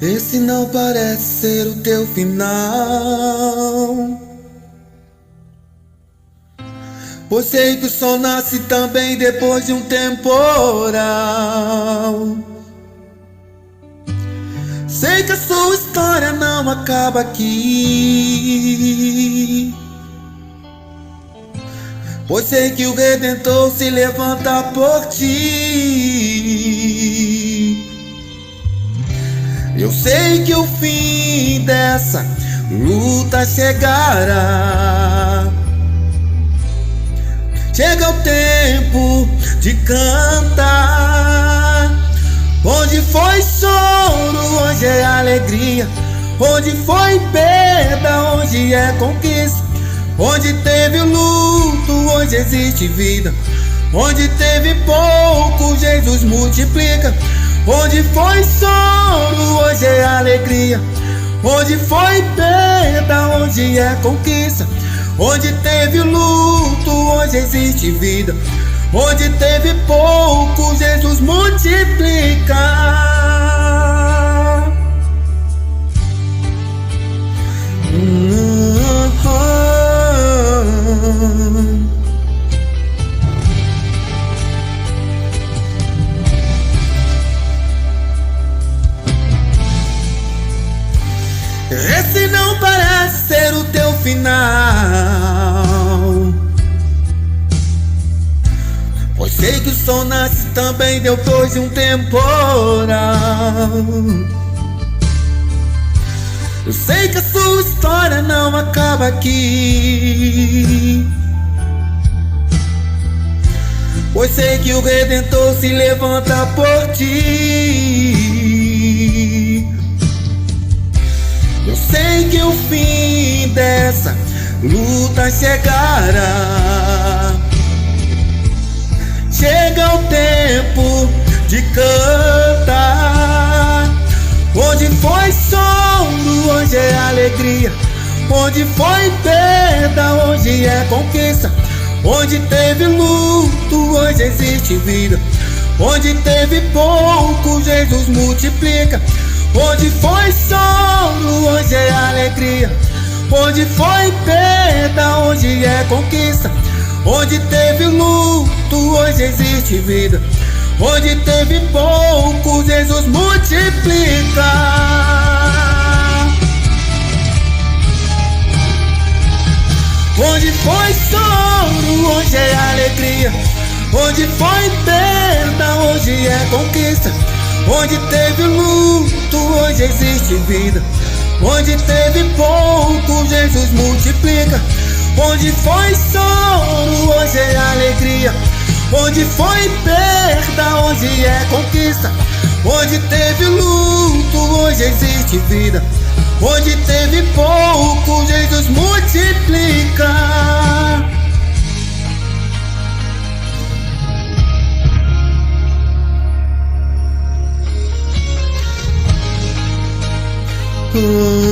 Esse não parece ser o teu final, pois sei que o sol nasce também depois de um temporal. Sei que a sua história não acaba aqui, pois sei que o Redentor se levanta por ti. Eu sei que o fim dessa luta chegará. Chega o tempo de cantar. Onde foi choro, hoje é alegria. Onde foi perda, hoje é conquista. Onde teve luto, hoje existe vida. Onde teve pouco, Jesus multiplica. Onde foi choro, hoje é alegria. Onde foi perda, hoje é conquista. Onde teve luto, hoje existe vida. Onde teve pouco, Jesus multiplica. Esse não parece ser o teu final, pois sei que o sol nasce também depois de um temporal. Eu sei que a sua história não acaba aqui, pois sei que o Redentor se levanta por ti. Eu sei que o fim dessa luta chegará. Chega o tempo de cantar. Onde foi choro, hoje é alegria. Onde foi perda, hoje é conquista. Onde teve luto, hoje existe vida. Onde teve pouco, Jesus multiplica. Onde foi choro, hoje é alegria. Onde foi perda, hoje é conquista. Onde teve luto, hoje existe vida. Onde teve pouco, Jesus multiplica. Onde foi choro, hoje é alegria. Onde foi perda, hoje é conquista. Onde teve luto, hoje existe vida. Onde teve pouco, Jesus multiplica. Onde foi choro, hoje é alegria. Onde foi perda, hoje é conquista. Onde teve luto, hoje existe vida. Onde teve pouco, Jesus multiplica. Oh.